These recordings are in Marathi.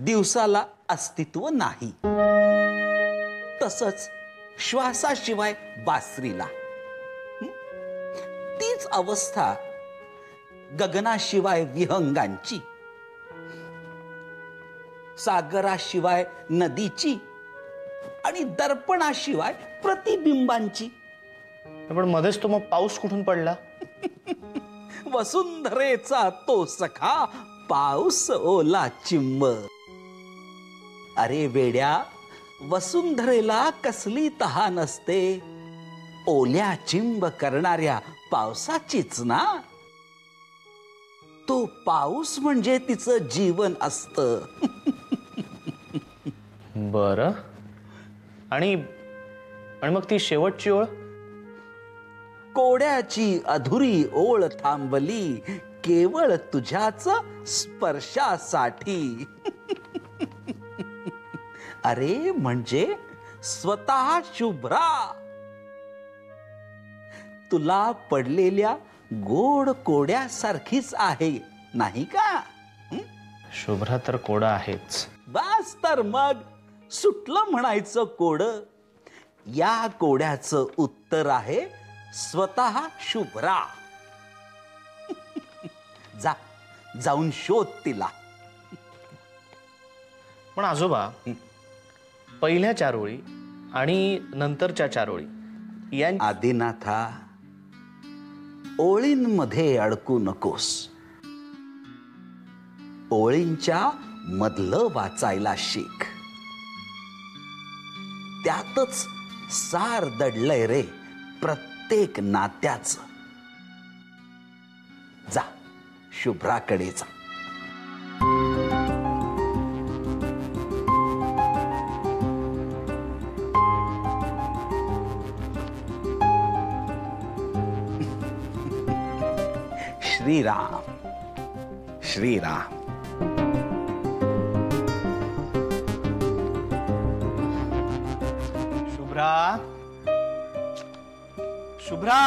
दिवसाला अस्तित्व नाही. तसंच श्वासाशिवाय बासरीला. तीच अवस्था गगनाशिवाय विहंगांची, सागराशिवाय नदीची आणि दर्पणाशिवाय प्रतिबिंबांची. पण मध्येच तो मग पाऊस कुठून पडला? वसुंधरेचा तो सखा पाऊस ओला चिंब. अरे वेड्या, वसुंधरेला कसली तहान असते? ओल्या चिंब करणाऱ्या पावसाचीच ना. तो पाऊस म्हणजे तिचं जीवन असतं. बरं, आणि मग ती शेवटची ओळ? कोड्याची अधुरी ओळ थांबली केवळ तुझ्याच स्पर्शासाठी. अरे म्हणजे स्वतः शुभ्रा. तुला पडलेल्या गोड कोड्यासारखीच आहे नाही का? शुभ्रा तर कोडा आहेच. बस तर मग सुटलं म्हणायचं कोड. या कोड्याचं उत्तर आहे स्वतः शुभ्रा. जाऊन शोध तिला. पण आजोबा, पहिल्या 4 ओळी आणि नंतरच्या 4 ओळी या आदिनाथा, ओळींमध्ये अडकू नकोस. ओळींच्या मधलं वाचायला शिक. त्यातच सार दडलंय रे प्रत्येक नात्याचं. जा, शुभ्राकडे जा. श्रीराम श्रीराम. शुभ्रा, शुभ्रा.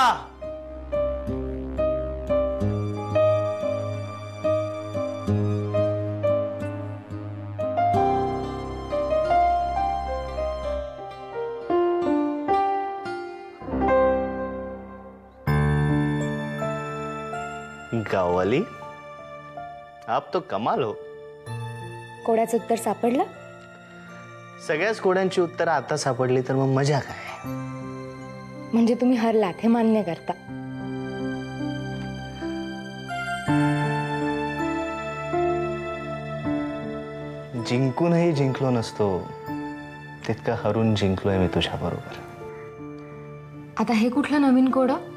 गाववाली, आप तो कमाल हो. कोड्याचं उत्तर सापडलं? सगळ्याच कोड्यांची उत्तरं आता सापडली तर मग मजा काय? म्हणजे तुम्ही हरलात हे मान्य करता? जिंकूनही जिंकलो नसतो तितकं हरून जिंकलोय मी तुझ्या बरोबर. आता हे कुठलं नवीन कोडं?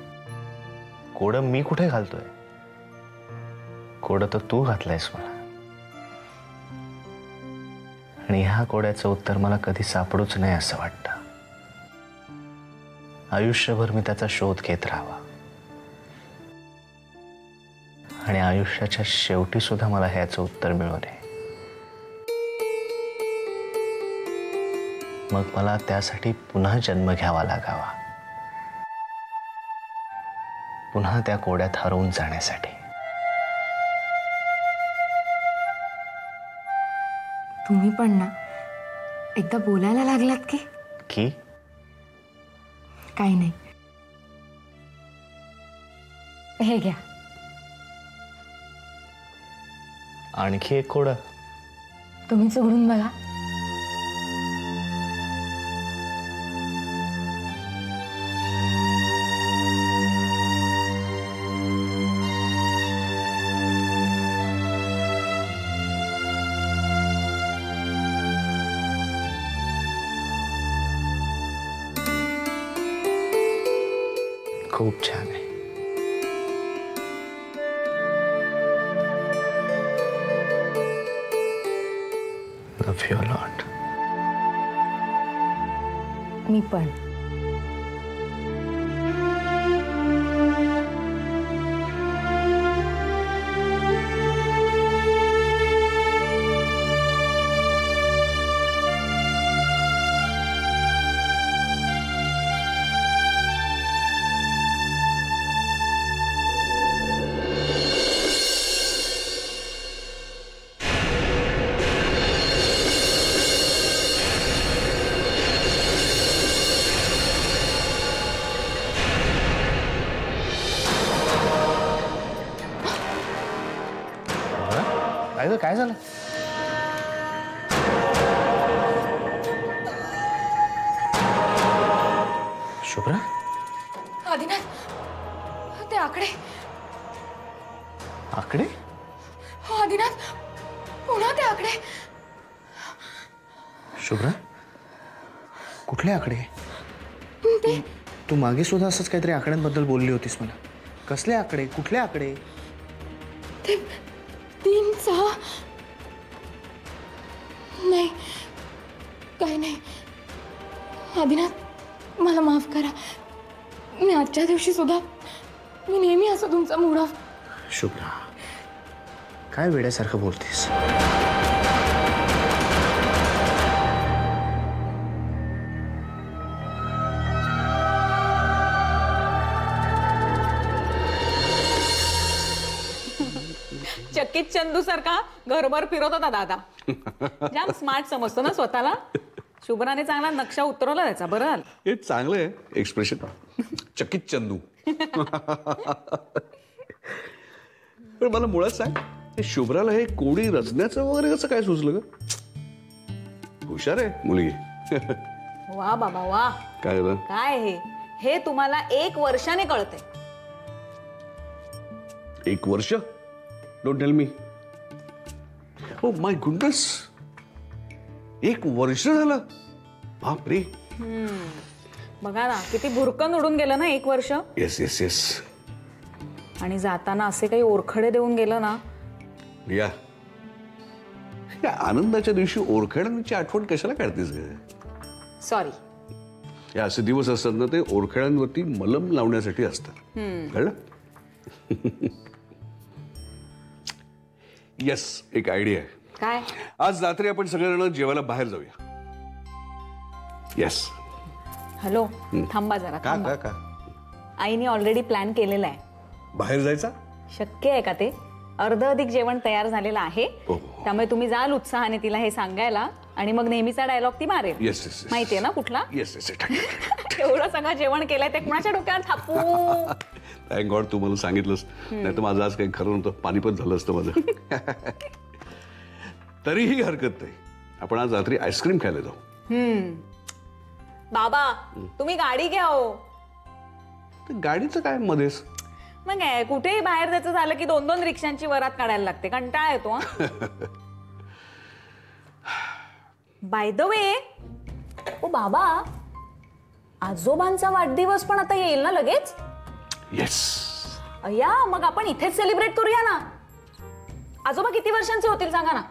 कोडं मी कुठे घालतोय? कोडं तर तू घातलंयस मला. आणि ह्या कोड्याचं उत्तर मला कधी सापडूच नाही असं वाटतं. आयुष्यभर मी त्याचा शोध घेत राहावा आणि आयुष्याच्या शेवटी सुद्धा मला ह्याचं उत्तर मिळू नये. मग मला त्यासाठी पुन्हा जन्म घ्यावा लागावा, पुन्हा त्या कोड्यात हरवून जाण्यासाठी. तुम्ही पण ना एकदा बोलायला लागलात की काही नाही. हे घ्या. आणखी एक कोडं. तुम्हीच उघडून बघा. खूप छान आहे. लव यू लॉट. मी पण. चला. शुभ्रा आदिनाथ, ते आकडे. आकडे? हो आदिनाथ, पुन्हा ते आकडे. शुभ्रा, कुठले आकडे? तू मागे सुद्धा असंच काहीतरी आकड्यांबद्दल बोलली होतीस मला. कसले आकडे? कुठले आकडे? ते 3, 6. नाही, काही नाही. आदिनाथ, मला माफ करा. मी आजच्या दिवशी सुद्धा मी नेहमी असं तुमचा मूड ऑफ. शुभ्रा, काय वेड्यासारखं बोलतेस? चकित चंदू सारखा घरभर फिरत होता दादा. जाम स्मार्ट समजतो ना स्वतःला. शुभ्राने चांगला नक्षा उतरवला त्याचा. बरं हे चांगलं आहे एक्सप्रेशन. चकित चंदू. पण मला मुळात सांग, हे शुभ्राला हे कोडी रचण्याचं वगैरे कसं काय सुचलं ग? हुशार आहे मुलगी. वा बाबा वा. काय झालं? काय हे तुम्हाला 1 वर्षाने कळते. 1 वर्ष? Don't tell me. Oh my goodness, 1 वर्ष झालं? बापरे. बघा ना, किती भुरकन उडून गेलं ना 1 वर्ष. Yes yes yes. आणि जाताना असे काही ओरखडे देऊन गेलं ना. या आनंदाच्या दिवशी ओरखड्यांची आठवण कशाला काढतेस ग? सॉरी. या असे दिवस असतात ना, ते ओरखड्यांवरती मलम लावण्यासाठी असतात. कळलं? येस, एक आयडिया आहे. काय? आज रात्री आपण सगळेजण जेवायला बाहेर जाऊया. येस. हॅलो, थांबा जरा. का का का? आईने ऑलरेडी प्लॅन केलेला आहे. बाहेर जायचा? शक्य आहे का ते? अर्ध अधिक जेवण तयार झालेलं आहे. त्यामुळे तुम्ही जाल उत्साहाने तिला हे सांगायला आणि मग नेहमीचा डायलॉग ती मारेल. Yes yes. माहितीये ना कुठला? Yes yes. एवढं सगळं जेवण केलंय ते कुणाच्या डोक्यावर थापू? थँक गॉड तू मला सांगितलंस, नाही तर माझं आज काही खरं नव्हतं, पाणीपत झालं असतं माझं. तरीही हरकत नाही, आपण आज रात्री आईस्क्रीम खायला जाऊ. बाबा तुम्ही गाडी घ्या हो. गाडीचं काय मध्येच? मग काय, कुठेही बाहेर जायचं झालं की 2-2 रिक्षांची वरात काढायला लागते. कंटाळा येतो. बाय द वे, ओ बाबा, आजोबांचा वाढदिवस पण आता येईल ना लगेच? येस. अय्या, मग आपण इथेच सेलिब्रेट करूया ना. आजोबा किती वर्षांचे होतील सांगा ना?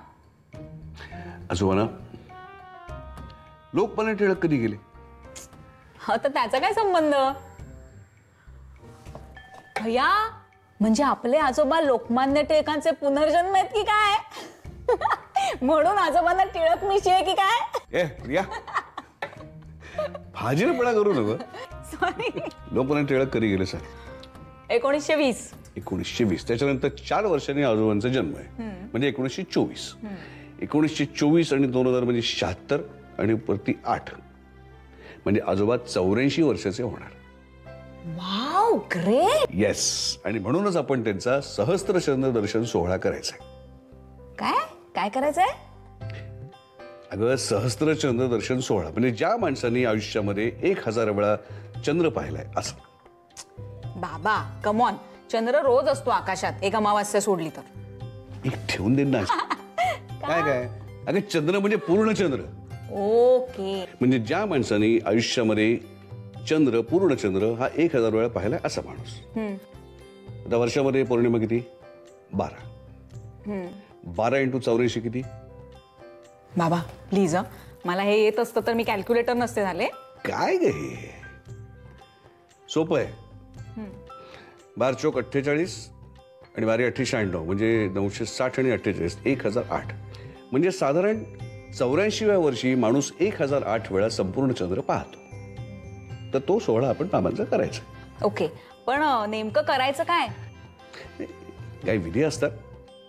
आजोबा लोकमान्य टिळक कधी गेले? हा, तर त्याचा काय संबंध? भैया, म्हणजे आपले आजोबा लोकमान्य टिळकांचे पुनर्जन्म आहेत की काय? म्हणून आजोबांना टिळक मिशी आहे की काय? ए प्रिया, फाजीलपणा करू नको. सॉरी. लोकमान्य टिळक कधी गेले सर? 1920. 1920. त्याच्यानंतर 4 वर्षांनी आजोबांचा जन्म आहे, म्हणजे 1924. 1924 आणि 2000 म्हणजे 76 आणि वरती 8, म्हणजे आजोबा 84 वर्षाचे होणार. Wow, great. येस. आणि म्हणूनच आपण त्यांचा सहस्त्रचंद्र दर्शन सोहळा करायचा. काय काय करायचंय? अगं, सहस्त्रचंद्र दर्शन सोहळा म्हणजे ज्या माणसांनी आयुष्यामध्ये 1000 वेळा चंद्र पाहिलाय असं. बाबा कमॉन, चंद्र रोज असतो आकाशात, एक अमावास्या सोडली तर. एक ठेवून दे ना. काय काय? अगं, चंद्र म्हणजे पूर्ण चंद्र. ओके. म्हणजे ज्या माणसाने आयुष्यामध्ये चंद्र, पूर्ण चंद्र हा 1000 वेळा पाहिलाय असा माणूस. आता वर्षामध्ये पौर्णिमा किती? 12. 12 × 84 किती? बाबा प्लीज, मला हे येत असतं तर मी कॅल्क्युलेटर नसते झाले. काय ग हे? सोपं आहे. 12 चोक 48 आणि 12 8 96, म्हणजे 960 आणि 48 1008. म्हणजे साधारण 84व्या वर्षी माणूस 1008 वेळा संपूर्ण चंद्र पाहतो. तर तो सोहळा आपण बाबांचा करायचा. ओके, पण नेमकं करायचं काय? काही विधी असतात,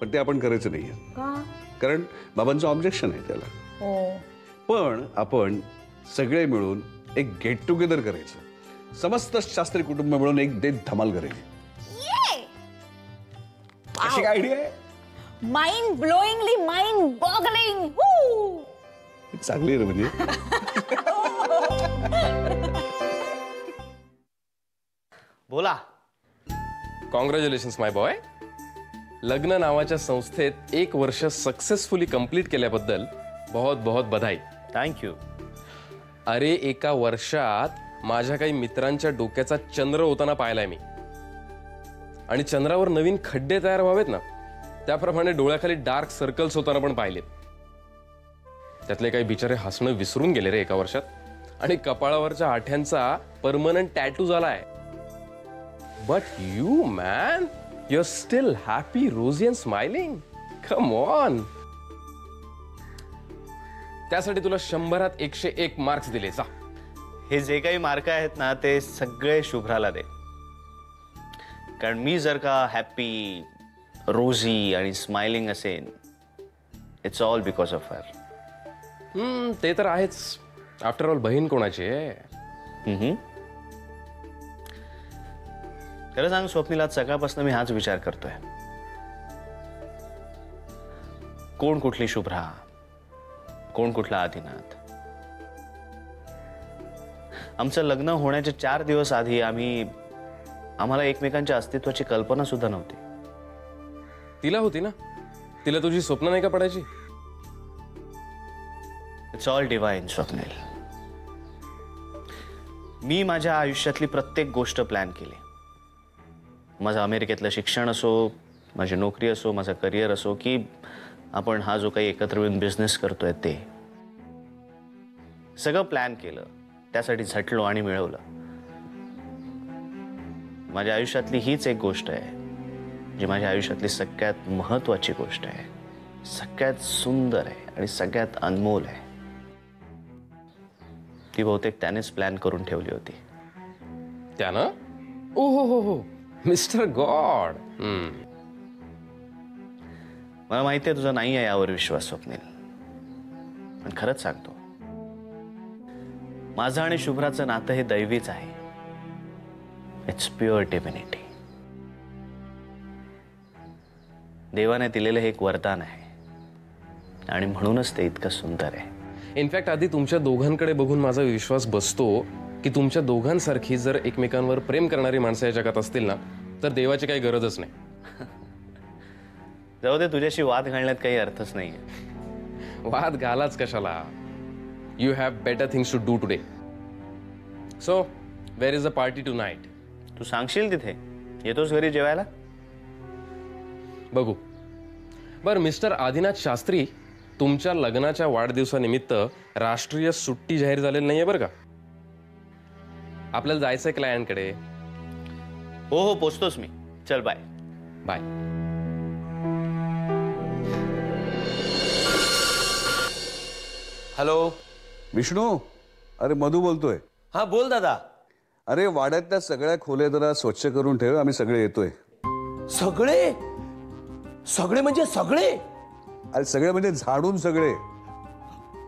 पण ते आपण करायचं नाहीये. का? कारण बाबांचं ऑब्जेक्शन आहे त्याला. हो. पण आपण सगळे मिळून एक गेट टुगेदर करायचं. समस्त शास्त्री कुटुंब मिळून एक देत धमाल करायची. कशी काय आयडिया आहे? Mind blowingly mind boggling. चांगली आहे रे म्हणजे. बोला. Congratulations my boy. लग्न नावाच्या संस्थेत 1 वर्ष सक्सेसफुली कंप्लीट केल्याबद्दल बहुत बहुत बधाई. थँक्यू. अरे एका वर्षात माझ्या काही मित्रांच्या डोक्याचा चंद्र होताना पाहिलाय मी. आणि चंद्रावर नवीन खड्डे तयार व्हावेत ना, त्याप्रमाणे डोळ्याखाली डार्क सर्कल्स होताना पण पाहिलेत. त्यातले काही बिचारे हसणं विसरून गेले रे एका वर्षात. आणि कपाळावरच्या आठ्यांचा परमनंट टॅटू झालाय. But you man, you are still happy, rosy and smiling. Come on. त्यासाठी तुला 100त 101 मार्क्स दिले. जा. हे जे काही मार्क आहेत ना ते सगळे शुभ्राला दे. कारण मी जर का हॅपी, रोजी आणि स्माइलिंग असेन, it's all because of her. ते तर आहेच. आफ्टर ऑल बहीण कोणाची आहे? खरं सांग स्वप्नील, आज सकाळपासून मी हाच विचार करतोय. कोण कुठली शुभ्रा, कोण कुठला आदिनाथ. आमचं लग्न होण्याचे 4 दिवस आधी आम्हाला एकमेकांच्या अस्तित्वाची कल्पना सुद्धा नव्हती. तिला होती ना. तिला तुझी स्वप्न नाही का पडायची? It's all divine Swapnil. मी माझ्या आयुष्यातली प्रत्येक गोष्ट प्लॅन केली. माझं अमेरिकेतलं शिक्षण असो, माझी नोकरी असो, माझं करिअर असो, की आपण हा जो काही एकत्र येऊन बिझनेस करतोय ते सगळं प्लॅन केलं. त्यासाठी झटलो आणि मिळवलं. माझ्या आयुष्यातली हीच एक गोष्ट आहे जी माझ्या आयुष्यातली सगळ्यात महत्वाची गोष्ट आहे, सगळ्यात सुंदर आहे आणि सगळ्यात अनमोल आहे. ती बहुतेक त्यानेच प्लॅन करून ठेवली होती. त्यानं? ओ हो हो, मिस्टर गॉड. मला माहिती आहे तुझा नाही आहे यावर विश्वास स्वप्नील, पण खरंच सांगतो, माझं आणि शुभ्राचं नातं हे दैवीच आहे. It's pure divinity. देवाने दिलेलं हे एक वरदान आहे आणि म्हणूनच ते इतकं सुंदर आहे. इनफॅक्ट आधी तुमच्या दोघांकडे बघून माझा विश्वास बसतो की तुमच्या दोघांसारखी जर एकमेकांवर प्रेम करणारी माणसं या जगात असतील ना, तर देवाची काही गरजच नाही. जाऊ दे, तुझ्याशी वाद घालण्यात काही अर्थच नाहीये. वाद घालाच कशाला. You have better things to do today. So where is a party tonight? तू सांगशील तिथे. येतोस घरी जेवायला? बघू. बरं, मिस्टर आदिनाथ शास्त्री, तुमच्या लग्नाच्या वाढदिवसानिमित्त राष्ट्रीय सुट्टी जाहीर झालेली नाहीये बरं का. आपल्याला जायचंय क्लायंटकडे. हो हो, पोचतोच मी. चल बाय. बाय. हॅलो विष्णू, अरे मधू बोलतोय. हा बोल दादा. अरे वाड्यातल्या सगळ्या खोल्या जरा स्वच्छ करून ठेव, आम्ही सगळे येतोय. सगळे सगळे म्हणजे सगळे? अरे सगळे म्हणजे झाडून सगळे.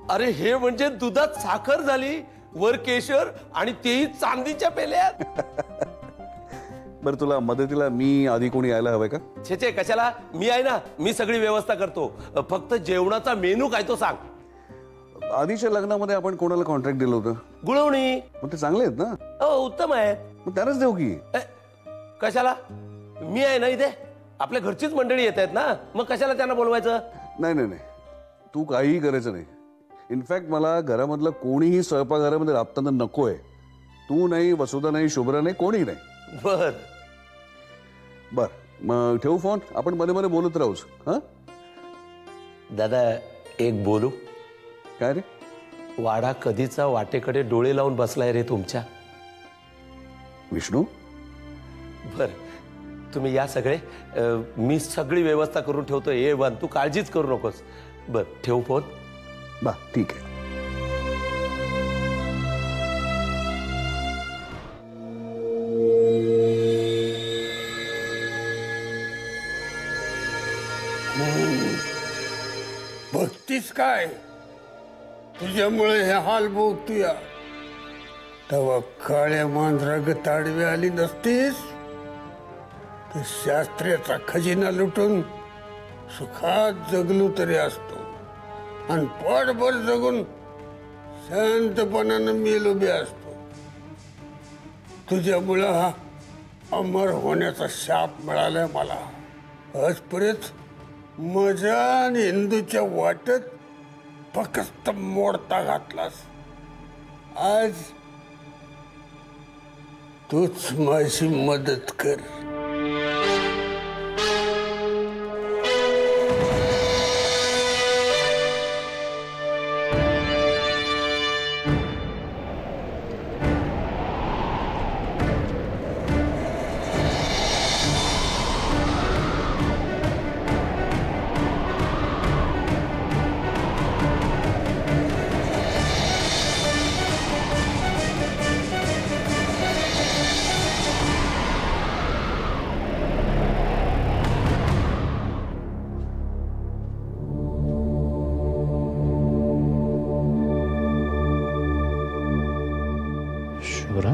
अरे हे म्हणजे दुधात साखर झाली, वर केशर आणि तेही चांदीच्या पेल्यात. बरं, तुला मदतीला मी आधी कोणी यायला हवंय का? छे कशाला, मी आहे ना, मी सगळी व्यवस्था करतो. फक्त जेवणाचा मेनू काय तो सांग. आधीच्या लग्नामध्ये आपण कोणाला कॉन्ट्रॅक्ट दिलं होतं? गुळवणी. मग ते चांगले आहेत ना? हो, उत्तम आहेत. मग त्यालाच देऊ की. कशाला? मी आहे ना इथे, आपल्या घरचीच मंडळी येत आहेत ना, मग कशाला त्यांना बोलवायचं? नाही नाही नाही, तू काहीही करायचं नाही. इनफॅक्ट मला घरामधलं कोणीही स्वयंपाकघरामध्ये राबताना नकोय. तू नाही, वसुधा नाही, शुभ्रा नाही, कोणी नाही. बर बर, मग ठेवू फोन. आपण मध्ये मध्ये बोलत राहूच. हा दादा, एक बोलू? काय रे? वाडा कधीचा वाटेकडे डोळे लावून बसलाय रे तुमच्या. विष्णू, बर, तुम्ही या सगळे. मी सगळी व्यवस्था करून ठेवतो. ये वन, तू काळजीच करू नकोस. बर, ठेवू फोन. बा ठीक आहे. बघतीस काय, तुझ्यामुळे हे हाल भोगतोया. तेव्हा काळ्या मांजरागत आडवी आली नसतीस तर शास्त्र्याचा खजिना लुटून सुखात जगलो तरी असतो आणि पोटभर जगून शांतपणानं मेलो बी असतो. तुझ्यामुळं हा अमर होण्याचा शाप मिळालाय मला. आजपर्यंत माझ्या आणि हिंदूच्या वाटेत फक्त मोडता घातलास. आज तूच माझी मदत कर. शुभ्रा,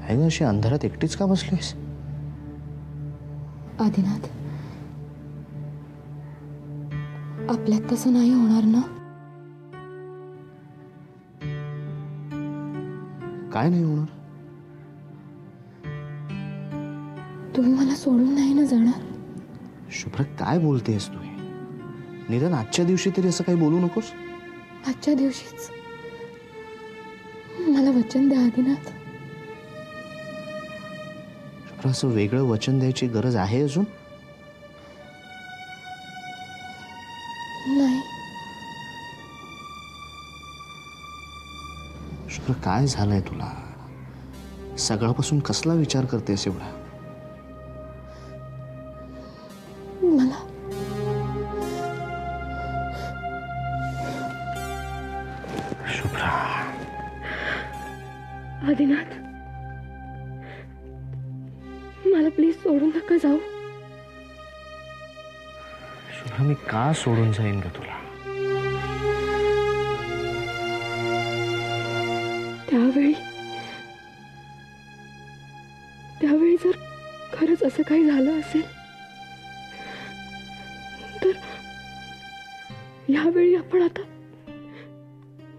आहे ना अशी अंधारात एकटीच का बसलीस? आदिनाथ, आपल्यात तसं नाही होणार ना? काय नाही होणार? तुम्ही मला सोडून नाही ना जाणार? शुभ्रा, काय बोलतेस तू? निदान आजच्या दिवशी तरी असं काही बोलू नकोस. आजच्या दिवशीच मला वचन द्या आदिनाथ. शुभ्रा, असं वेगळं वचन द्यायची गरज आहे अजून? नाही. शुभ्रा, काय झालंय तुला? सगळ्यापासून कसला विचार करतेस एवढा? मला शुभ्रा, आदिनाथ, मला प्लीज सोडून नका जाऊ. शुभ्रा, मी का सोडून जाईन ग तुला? त्यावेळी जर खरंच असं काही झालं असेल तर यावेळी आपण आता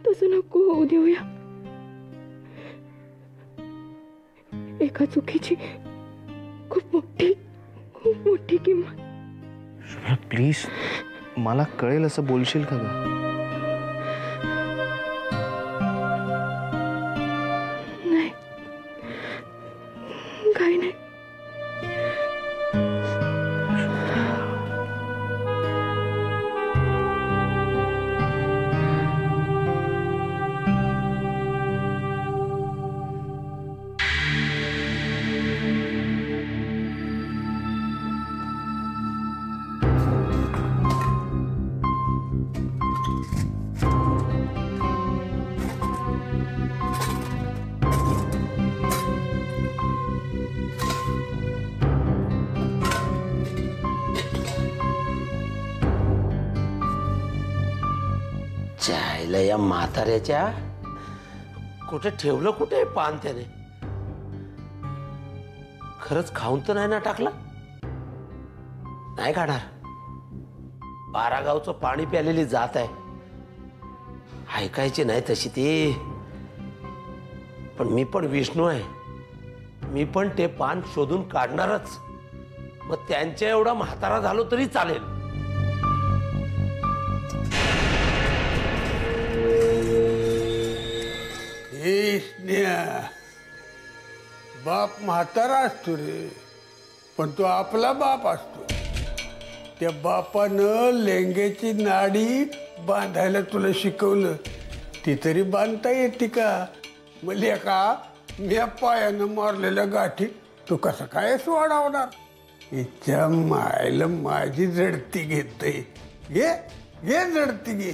तसं नको होऊ देऊया. एका चुकीची खूप मोठी किंमत. शुभ्रा, प्लीज, मला कळेल असं बोलशील का ग? नाही, काही नाही. चायला या म्हाताऱ्याच्या कुठे ठेवलं, कुठे पान त्याने? खरंच खाऊन तर नाही ना टाकला? नाही काढणार. 12 गावचं पाणी प्यालेली जात आहे. ऐकायची नाही तशी ती. पण मी पण विष्णू आहे. मी पण ते पान शोधून काढणारच. मग त्यांच्या एवढा म्हातारा झालो तरी चालेल. बाप म्हातारा असतो रे, पण तो आपला बाप असतो. त्या बापानं लेंग्याची नाडी बांधायला तुला शिकवलं, ती तरी बांधता येते का? म्हणजे का मी पायानं मारलेल्या गाठी तू कसं काय सोडवणार? हिच्या मायला माझी जडती घेतय. घे घे जडती घे.